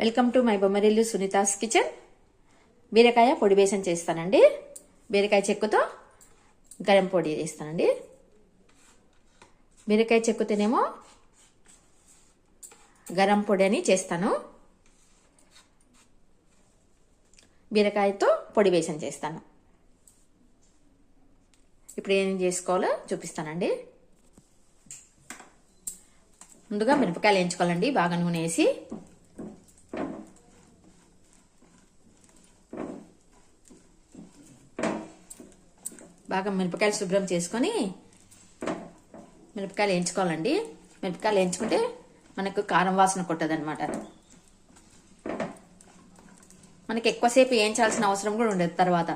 Welcome to my Bommarillu Sunita's kitchen. బీరకాయ పొడి బేసన్ చేస్తానండి. బీరకాయ చెక్కుతో గరం పొడి చేస్తానండి. బీరకాయ చెక్కుతోనేమో గరం పొడి అని చేస్తాను. బీరకాయతో పొడి బేసన్ చేస్తాను. ఇప్పుడు ఏం చేసుకోవాలో చూపిస్తానండి. ముందుగా మిరపకాయలు వేయించుకోవాలండి. బాగా నూనె వేసి బాగా మిరపకాయలు శుభ్రం చేసుకొని మిరపకాయలు వేయించుకోవాలండి. మిరపకాయలు వేయించుకుంటే మనకు కారం వాసన కొట్టదనమాట. మనకి ఎక్కువసేపు వేయించాల్సిన అవసరం కూడా ఉండదు. తర్వాత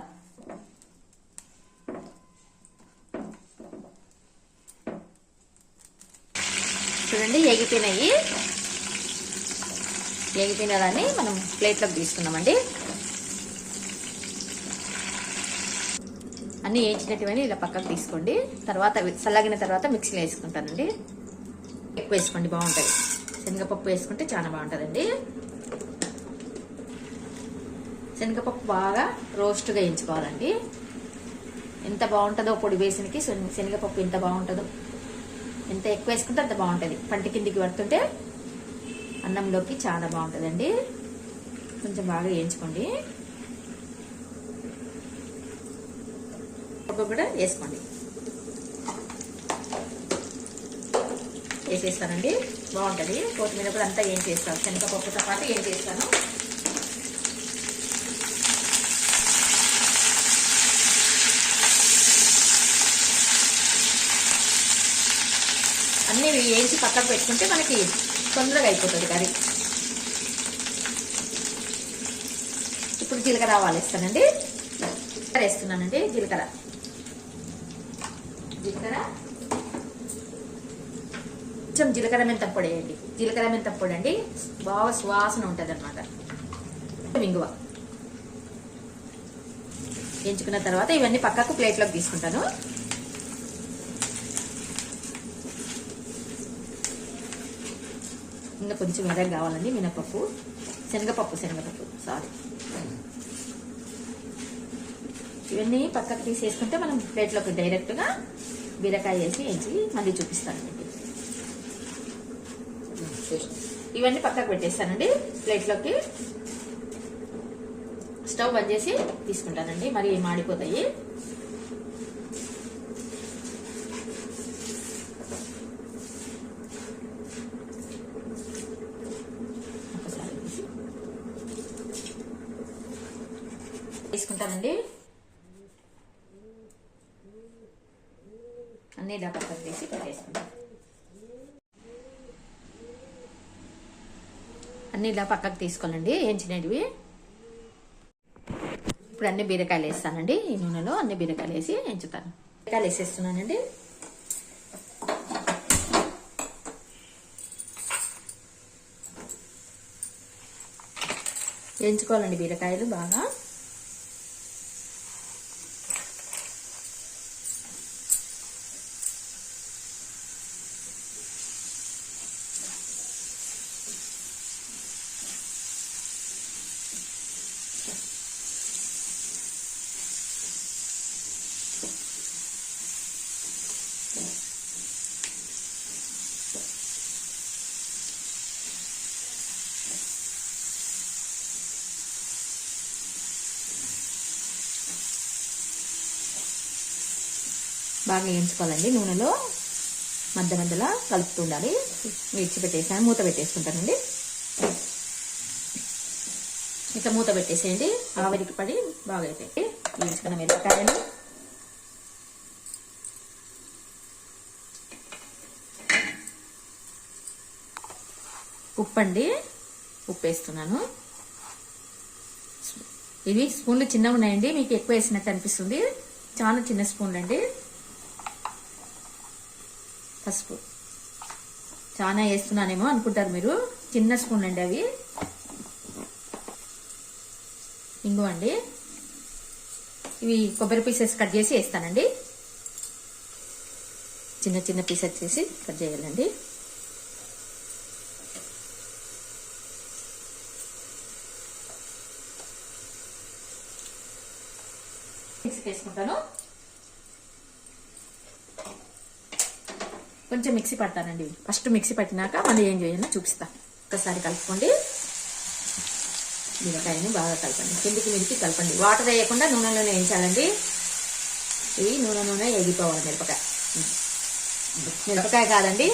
చూడండి, ఏగిపోయిన దాన్ని మనం ప్లేట్లోకి తీసుకున్నామండి. అన్నీ వేయించినట్టువని ఇలా పక్కకు తీసుకోండి. తర్వాత చల్లగిన తర్వాత మిక్సీలో వేసుకుంటానండి. ఎక్కువ వేసుకోండి, బాగుంటుంది. శనగపప్పు వేసుకుంటే చాలా బాగుంటుందండి. శనగపప్పు బాగా రోస్ట్గా వేయించుకోవాలండి. ఎంత బాగుంటుందో పొడి బేసన్కి శనగపప్పు ఎంత బాగుంటుందో. ఎంత ఎక్కువ వేసుకుంటే అంత బాగుంటుంది. పంటి కిందికి పడుతుంటే అన్నంలోకి చాలా బాగుంటుందండి. కొంచెం బాగా వేయించుకోండి. కూడా వేసుకోండి. వేసేస్తానండి, బాగుంటుంది. కొత్తిమీర కూడా అంతా ఏం చేస్తాను, శనగపప్పుతో పాటు ఏం చేస్తాను. అన్నీ వేయించి పక్కకు పెట్టుకుంటే మనకి తొందరగా అయిపోతుంది కర్రీ. ఇప్పుడు జీలకర్ర ఆవాలు వేస్తానండి. వేస్తున్నానండి జీలకర్ర కొంచెం జీలకర్ర మెంతం పొడి వేయండి. జీలకర్ర మెంతం పొడి అండి, బాగా సువాసన ఉంటుంది అనమాట. ఇంగువ వేయించుకున్న తర్వాత ఇవన్నీ పక్కకు ప్లేట్లోకి తీసుకుంటాను. ఇంకా కొంచెం మెదడు కావాలండి. మినపప్పు, శనగపప్పు సారీ, ఇవన్నీ పక్కకు తీసేసుకుంటే మనం ప్లేట్లోకి డైరెక్ట్గా బీరకాయ వేసి మళ్ళీ చూపిస్తానండి. ఇవన్నీ పక్కకు పెట్టేస్తానండి. ప్లేట్లోకి స్టవ్ బంద్ చేసి తీసుకుంటానండి. మరి మాడిపోతాయి. తీసుకుంటానండి. అన్నీ ఇలా పక్కకు తీసి పెట్టేసుకుంటాం. అన్నీ ఇలా పక్కకు తీసుకోవాలండి వేయించినవి. ఇప్పుడు అన్ని బీరకాయలు వేస్తానండి. ఈ నూనెలో అన్ని బీరకాయలు వేసి వేయించుతాను. బీరకాయలు వేసేస్తున్నానండి. వేయించుకోవాలండి బీరకాయలు బాగా. బాగా వేయించుకోవాలండి. నూనెలో మధ్యలో కలుపుతుండాలి. విడిచిపెట్టేసాను, మూత పెట్టేసుకుంటానండి. ఇట్లా మూత పెట్టేసేయండి. ఆవిరికి పడి బాగా అయిపోయి వేయించుకున్న మిరపకాయలు, ఉప్పు అండి, ఉప్పు వేస్తున్నాను. ఇవి స్పూన్లు చిన్నగా ఉన్నాయండి, మీకు ఎక్కువ వేసినట్టు అనిపిస్తుంది. చాలా చిన్న స్పూన్లు అండి. పసుపు చాలా వేస్తున్నానేమో అనుకుంటారు మీరు, చిన్న స్పూన్ అండి అవి. ఇంగువ అండి, ఇవి కొబ్బరి పీసెస్ కట్ చేసి వేస్తానండి. చిన్న చిన్న పీసెస్ చేసి కట్ చేయాలండి. మిక్సీకి వేసుకుంటాను. కొంచెం మిక్సీ పడతానండి. ఫస్ట్ మిక్సీ పట్టినాక మళ్ళీ ఏం చేయాలో చూపిస్తా. ఒకసారి కలుపుకోండి. బీరకాయని బాగా కలపండి, కిందికి మీదికి కలపండి. వాటర్ వేయకుండా నూనెలోనే వేయించాలండి. ఇవి నూనె ఎగిపోవాలి. మిరపకాయ కాదండి,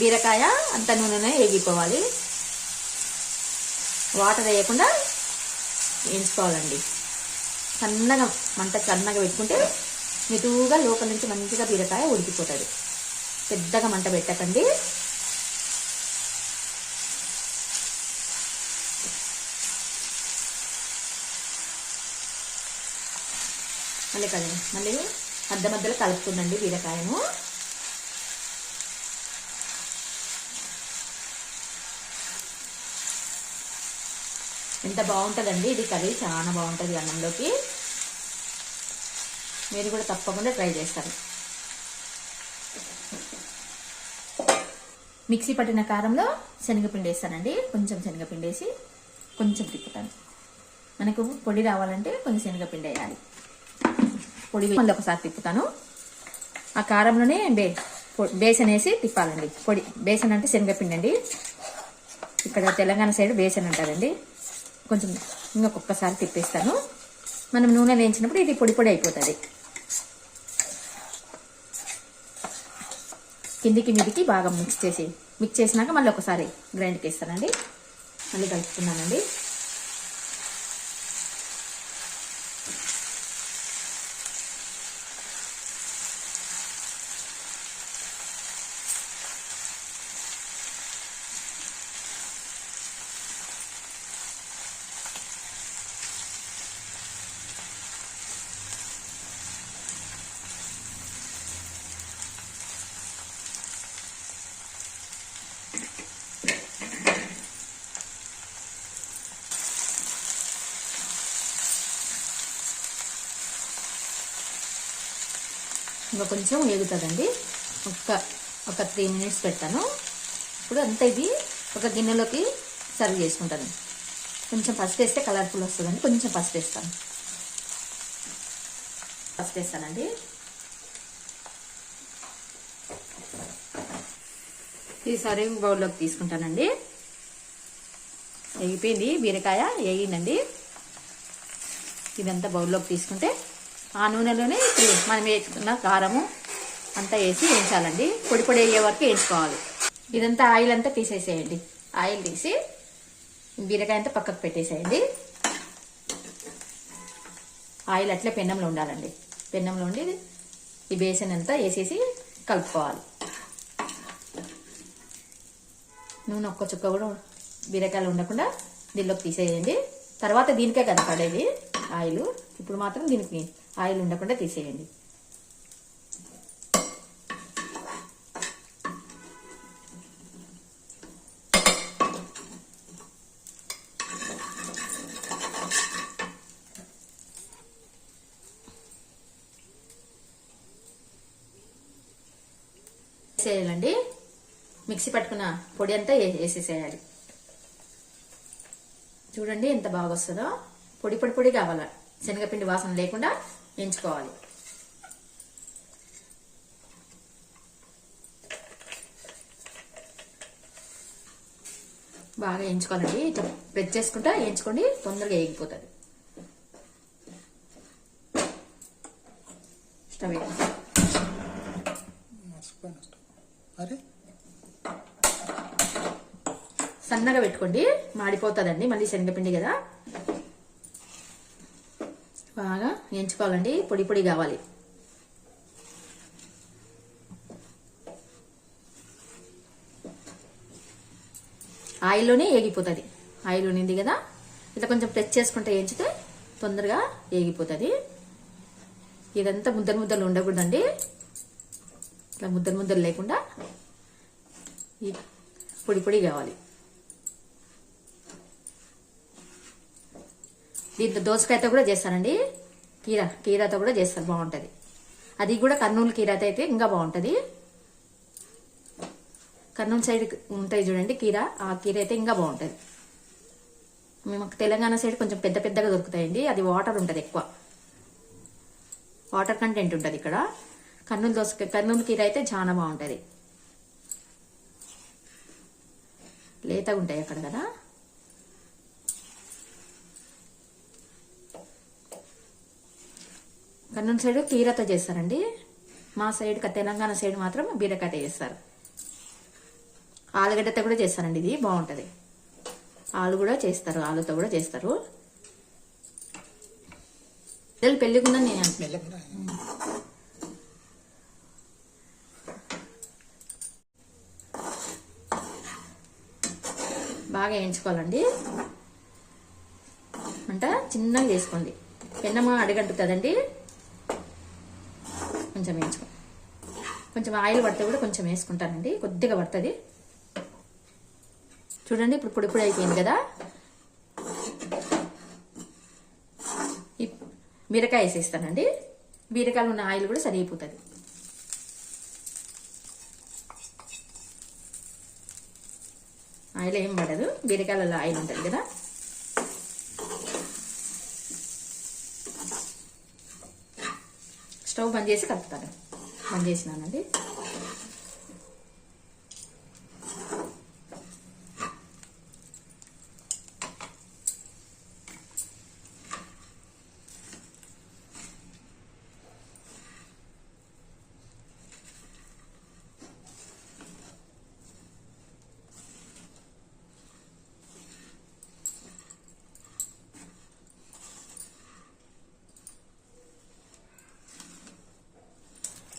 బీరకాయ అంత నూనెనే ఎగిపోవాలి. వాటర్ వేయకుండా వేయించుకోవాలండి. సన్నగా మంట సన్నగా పెట్టుకుంటే మెతువుగా లోపల నుంచి మంచిగా బీరకాయ ఉడికిపోతుంది. పెద్దగా మంట పెట్టకండి. మళ్ళీ మధ్యలో కలుపుతుందండి బీరకాయను. ఎంత బాగుంటుందండి ఇది కర్రీ, చాలా బాగుంటుంది అన్నంలోకి. మీరు కూడా తప్పకుండా ట్రై చేస్తారు. మిక్సీ పట్టిన కారంలో శనగపిండి వేస్తానండి. కొంచెం శనగపిండి వేసి కొంచెం తిప్పుతాను. మనకు పొడి రావాలంటే కొంచెం శనగపిండి వేయాలి. పొడి మళ్ళీ ఒకసారి తిప్పుతాను. ఆ కారంలోనే బేసన్ వేసి తిప్పాలండి. పొడి బేసన్ అంటే శనగపిండి అండి. ఇక్కడ తెలంగాణ సైడ్ బేసన్ అంటారండి. కొంచెం ఇంకొకసారి తిప్పేస్తాను. మనం నూనె వేయించినప్పుడు ఇది పొడి పొడి అయిపోతుంది. కిందికి మీదికి బాగా మిక్స్ చేసినాక మళ్ళీ ఒకసారి గ్రైండ్కి వేస్తానండి. మళ్ళీ కలుపుతున్నానండి. ఇంకా కొంచెం వేగుతుందండి. ఒక 3 minutes పెడతాను. ఇప్పుడు అంతా ఇది ఒక గిన్నెలోకి సర్వ్ చేసుకుంటాను. కొంచెం పసుపు వేస్తే కలర్ఫుల్ వస్తుందండి. కొంచెం పసుపు వేస్తాను. పసుపు వేస్తానండి. ఇది సర్వింగ్ బౌల్లోకి తీసుకుంటానండి. వేగిపోయింది బీరకాయ, వేగిందండి. ఇదంతా బౌల్లోకి తీసుకుంటే ఆ నూనెలోనే ఇప్పుడు మనం వేసుకున్న కారము అంతా వేసి వేయించాలండి. పొడి పొడి అయ్యే వరకు వేయించుకోవాలి. ఇదంతా ఆయిల్ అంతా తీసేసేయండి. ఆయిల్ తీసి బీరకాయ అంతా పక్కకు పెట్టేసేయండి. ఆయిల్ అట్లే పెన్నంలో ఉండాలండి. పెన్నంలో ఉండి ఈ బేసన్ అంతా వేసేసి కలుపుకోవాలి. నూనె ఒక్క చుక్క కూడా బీరకాయలు ఉండకుండా దీనిలోకి తీసేయండి. తర్వాత దీనికే కదా పడేది ఆయిల్. ఇప్పుడు మాత్రం దీనికి ఆయిల్ ఉండకుండా తీసేయండి. వేసేయాలండి. మిక్సీ పట్టుకున్న పొడి అంతా వేసేసేయాలి. చూడండి ఎంత బాగా వస్తుందో. పొడి పొడి పొడి కావాలి. శనగపిండి వాసన లేకుండా వేయించుకోవాలి. బాగా వేయించుకోవాలండి. ప్రెస్ చేసుకుంటా వేయించుకోండి, తొందరగా వేగిపోతుంది. స్టవ్ సన్నగా పెట్టుకోండి, మాడిపోతుందండి. మళ్ళీ శనగపిండి కదా, బాగా వేయించుకోవాలండి. పొడి పొడి కావాలి. ఆయిల్లోనే వేగిపోతుంది. ఆయిల్ ఉన్నింది కదా, ఇట్లా కొంచెం ప్రెస్ చేసుకుంటే వేయించితే తొందరగా వేగిపోతుంది. ఇదంతా ముద్దలు ఉండకూడదండి. ఇట్లా ముద్దలు లేకుండా ఈ పొడి పొడి కావాలి. దీంతో దోసకాయతో కూడా చేస్తానండి. కీరాతో కూడా చేస్తారు, బాగుంటుంది. అది కూడా కర్నూలు కీరాతో అయితే ఇంకా బాగుంటుంది. కర్నూలు సైడ్ ఉంటాయి చూడండి కీరా, ఆ కీర అయితే ఇంకా బాగుంటుంది. మేము తెలంగాణ సైడ్ కొంచెం పెద్దగా దొరుకుతాయండి. అది వాటర్ ఉంటుంది ఎక్కువ. వాటర్ కంటెంట్ ఉంటుంది ఇక్కడ. కర్నూలు కీర అయితే చాలా బాగుంటుంది, లేతగా ఉంటాయి అక్కడ కదా. కర్నూలు సైడ్ కీరతో చేస్తారండి, మా సైడ్ తెలంగాణ సైడ్ మాత్రం బీరకాయతో చేస్తారు. ఆలుగడ్డతో కూడా చేస్తారండి, ఇది బాగుంటుంది. ఆలు కూడా చేస్తారు, ఆలుతో కూడా చేస్తారు. పెళ్ళికుండా నేను బాగా వేయించుకోవాలండి. అంట చిన్నగా చేసుకోండి, పెన్నమ్మ అడిగంటుతుందండి. కొంచెం వేయించుకో, కొంచెం ఆయిల్ పడితే కూడా కొంచెం వేసుకుంటానండి, కొద్దిగా పడుతుంది. చూడండి ఇప్పుడు పొడి పొడి అయిపోయింది కదా. బీరకాయ వేసేస్తానండి, బీరకాయలు ఉన్న ఆయిల్ కూడా సరిగిపోతుంది. ఆయిల్ ఏం పడదు, బీరకాయలలో ఆయిల్ ఉంటుంది కదా. స్టవ్ బంద్ చేసి కలుపుతాను. బంద్ చేసినానండి.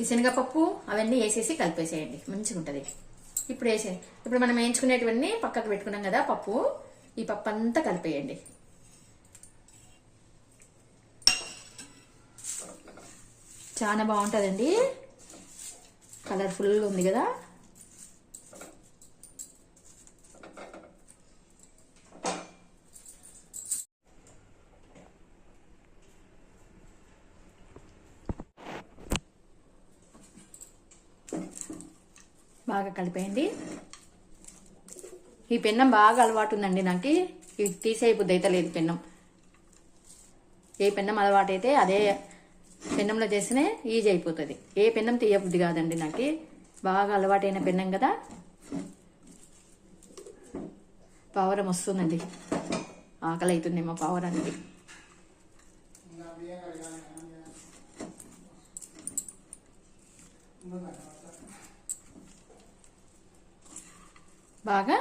ఈ శనగపప్పు అవన్నీ వేసేసి కలిపేసేయండి, మంచిగా ఉంటుంది. ఇప్పుడు మనం వేయించుకునేటివన్నీ పక్కకు పెట్టుకున్నాం కదా పప్పు, ఈ పప్పు అంతా కలిపేయండి. చాలా బాగుంటుందండి, కలర్ఫుల్గా ఉంది కదా. బాగా కలిపేయండి. ఈ పెన్నం బాగా అలవాటు ఉందండి నాకు, ఇది తీసేయబుద్ధి అయితే లేదు పెన్నం. ఏ పెన్నం అలవాటు అయితే అదే పెన్నంలో చేస్తేనే ఈజీ అయిపోతుంది. ఏ పెన్నం తీయబుద్ధి కాదండి నాకు, బాగా అలవాటైన పెన్నం కదా. పావురం వస్తుందండి, ఆకలి అవుతుంది మా పావురానికి. బాగా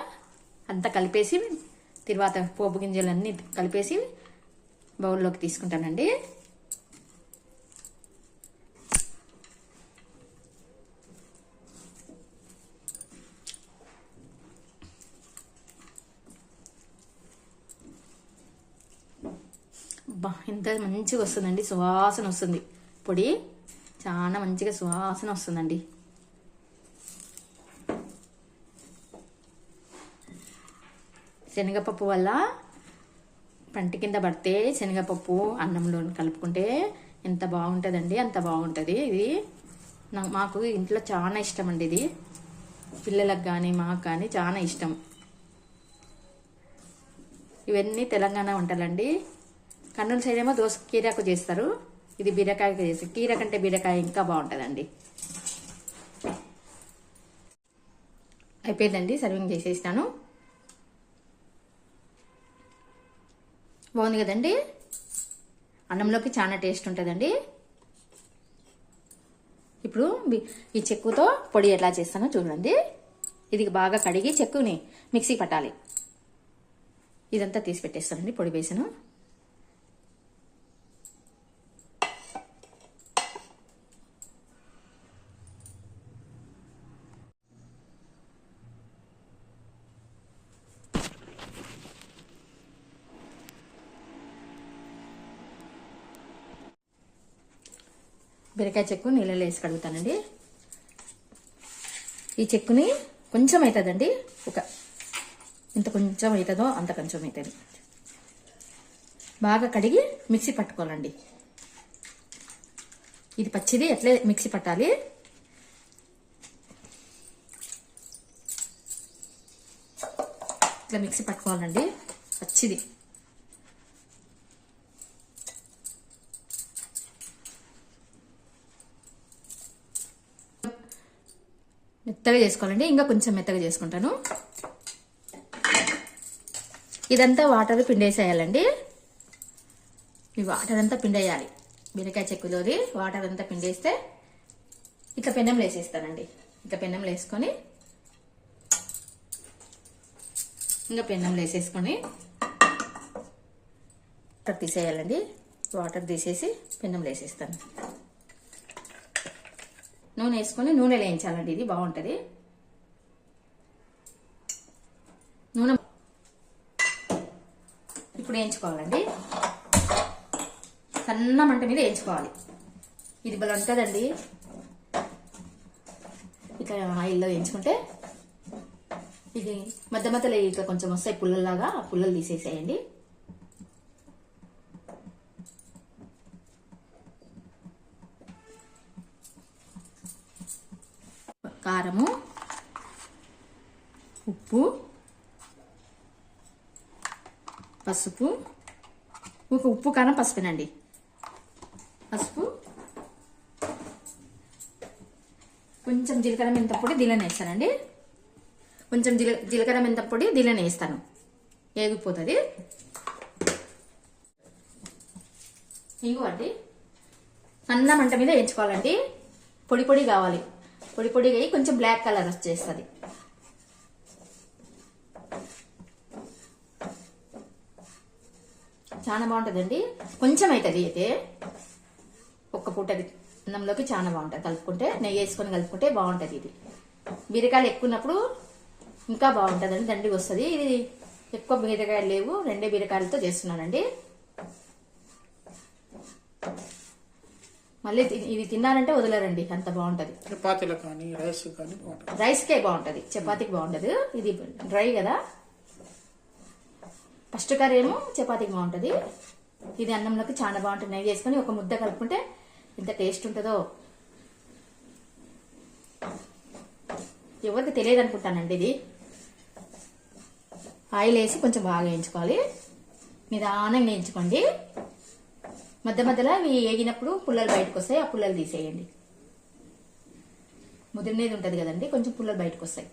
అంతా కలిపేసి తర్వాత పోపు గింజలన్నీ కలిపేసి బౌల్లోకి తీసుకుంటానండి. ఇంత మంచిగా వస్తుందండి, సువాసన వస్తుంది. పొడి చాలా మంచిగా సువాసన వస్తుందండి. శనగపప్పు వల్ల పంటి కింద పడితే శనగపప్పు అన్నంలో కలుపుకుంటే ఎంత బాగుంటుందండి, అంత బాగుంటుంది. ఇది మాకు ఇంట్లో చాలా ఇష్టం అండి, ఇది పిల్లలకు కానీ మాకు కానీ చాలా ఇష్టం. ఇవన్నీ తెలంగాణ వంటలండి. కర్నూలు సైడ్ ఏమో దోస కీరకు చేస్తారు, ఇది బీరకాయకు చేస్తారు. కీర కంటే బీరకాయ ఇంకా బాగుంటుందండి. అయిపోయిందండి, సర్వింగ్ చేసేస్తాను. బాగుంది కదండి, అన్నంలోకి చాలా టేస్ట్ ఉంటుందండి. ఇప్పుడు ఈ చెక్కుతో పొడి ఎట్లా చేస్తానో చూడండి. ఇది బాగా కడిగి చెక్కుని మిక్సీ పట్టాలి. ఇదంతా తీసి పెట్టేస్తానండి పొడి బేసను. బీరకాయ చెక్కు నీళ్ళలో వేసి కడుగుతానండి. ఈ చెక్కుని కొంచెం అవుతుందండి, ఇంత కొంచెం అవుతుందో అంత కొంచెం అవుతుంది. బాగా కడిగి మిక్సీ పట్టుకోవాలండి. ఇది పచ్చిది ఎట్లే మిక్సీ పట్టాలి. ఇట్లా మిక్సీ పట్టుకోవాలండి పచ్చిది. మెత్తగా చేసుకోవాలండి. ఇంకా కొంచెం మెత్తగా చేసుకుంటాను. ఇదంతా వాటర్ పిండేసేయాలండి. ఈ వాటర్ అంతా పిండేయాలి. బీరకాయ చెక్కులోది వాటర్ అంతా పిండేస్తే ఇట్లా పెన్నంలో వేసేస్తానండి. ఇట్లా పెన్నంలో వేసుకొని ఇంకా పెన్నంలో వేసేసుకొని వాటర్ తీసేయాలండి. వాటర్ తీసేసి పెన్నంలో వేసేస్తాను. నూనె వేసుకొని నూనెలో వేయించాలండి. ఇది బాగుంటుంది. నూనె ఇప్పుడు వేయించుకోవాలండి. సన్న మంట మీద వేయించుకోవాలి. ఇది భలే ఉంటుందండి. ఇట్లా ఆయిల్లో వేయించుకుంటే ఇది మధ్య మధ్యలో ఇట్లా కొంచెం వస్తాయి పుల్లల్లాగా. ఆ పుల్లలు తీసేసేయండి. కారము, ఉప్పు, పసుపు, ఉప్పు కారం పసుపునండి. పసుపు, కొంచెం జీలకర్ర మెంతం పొడి దీనిలోనే వేస్తానండి. కొంచెం జీలకర్ర మెంతం పొడి దీనిలోనే వేస్తాను. ఏగిపోతుంది. ఇంగు అండి సన్న మంట మీద వేయించుకోవాలండి. పొడి పొడి కావాలి. పొడి పొడిగా అయ్యి కొంచెం బ్లాక్ కలర్ వచ్చేస్తుంది. చాలా బాగుంటుందండి. కొంచెం అవుతుంది అయితే ఒక్క పూటది అన్నంలోకి చాలా బాగుంటుంది. కలుపుకుంటే నెయ్యి వేసుకొని కలుపుకుంటే బాగుంటుంది. ఇది బీరకాయలు ఎక్కువన్నప్పుడు ఇంకా బాగుంటుందండి. దండిగా వస్తుంది. ఇది ఎక్కువ బీరకాయలు లేవు, 2 బీరకాయలతో చేస్తున్నానండి. మళ్ళీ ఇది తిన్నారంటే వదలరండి, అంత బాగుంటుంది. చపాతీలో కానీ రైస్ కానీ రైస్కే బాగుంటుంది, చపాతీకి బాగుంటుంది. ఇది డ్రై కదా. ఫస్ట్ కర్రీ ఏమో చపాతీకి బాగుంటుంది. ఇది అన్నంలోకి చాలా బాగుంటుంది. నెయ్యి వేసుకొని ఒక ముద్ద కలుపుకుంటే ఎంత టేస్ట్ ఉంటుందో ఎవరికి తెలియదు అనుకుంటానండి. ఇది ఆయిల్ వేసి కొంచెం బాగా వేయించుకోవాలి. నిదానంగా వేయించుకోండి. మధ్య మధ్యలో ఇవి వేగినప్పుడు పుల్లలు బయటకు వస్తాయి. ఆ పుల్లలు తీసేయండి. ముదిరినేది ఉంటుంది కదండి, కొంచెం పుల్లలు బయటకు వస్తాయి.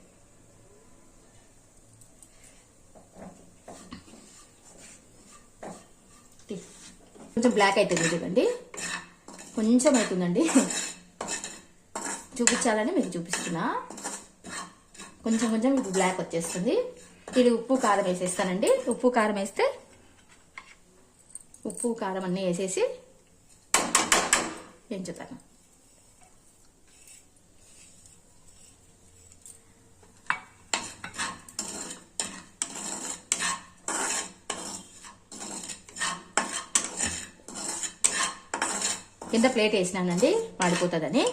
కొంచెం బ్లాక్ అవుతుంది చూడండి. కొంచెం అవుతుందండి. చూపించాలని మీకు చూపిస్తున్నా. కొంచెం కొంచెం ఇప్పుడు బ్లాక్ వచ్చేస్తుంది. ఇది ఉప్పు కారం వేసేస్తానండి. ఉప్పు కారం వేస్తే ఉప్పు కారం అన్నీ వేసేసి వేయించుతాను. కింద ప్లేట్ వేసినానండి, మాడిపోతుందని.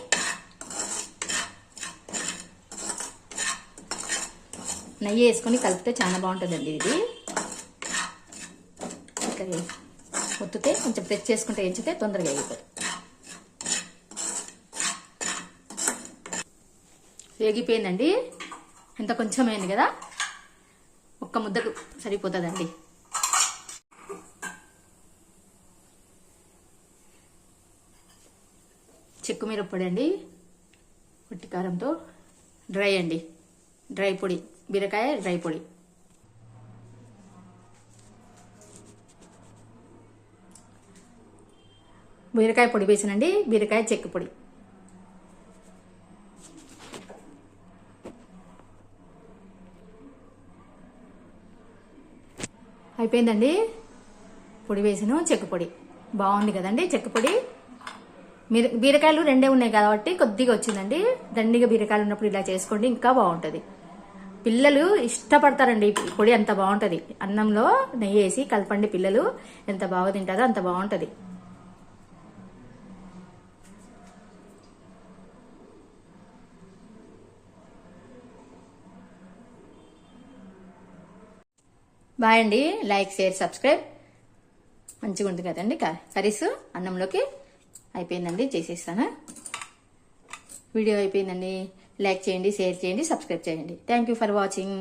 నెయ్యి వేసుకొని కలిపితే చాలా బాగుంటుందండి. ఇది ఇక్కడ ఒత్తితే కొంచెం ప్రెస్ చేసుకుంటే వేయించితే తొందరగా వేగిపోతుంది. వేగిపోయిందండి. ఎంత కొంచెం అయింది కదా, ఒక్క ముద్దకు సరిపోతుందండి. చెక్కు మిరప్పొడి అండి, పొట్టి కారంతో డ్రై అండి, డ్రై పొడి, బీరకాయ డ్రై పొడి. బీరకాయ పొడి వేసానండి, బీరకాయ చెక్కు పొడి. అయిపోయిందండి. పొడి వేసాను, చెక్కు పొడి. బాగుంది కదండి చెక్కు పొడి. బీరకాయలు 2 ఉన్నాయి కాబట్టి కొద్దిగా వచ్చిందండి. దండిగా బీరకాయలు ఉన్నప్పుడు ఇలా చేసుకోండి, ఇంకా బాగుంటుంది. పిల్లలు ఇష్టపడతారండి. పొడి అంత బాగుంటుంది. అన్నంలో నెయ్యి వేసి కలపండి, పిల్లలు ఎంత బాగా తింటారో అంత బాగుంటుంది. బాయ్ అండి. Like, share, subscribe. మంచిగా ఉంటుంది కదండి కర్రీస్ అన్నంలోకి. అయిపోయిందండి, చేసేస్తాను. వీడియో అయిపోయిందండి. లైక్ చేయండి, షేర్ చేయండి, సబ్స్క్రైబ్ చేయండి. Thank you for watching.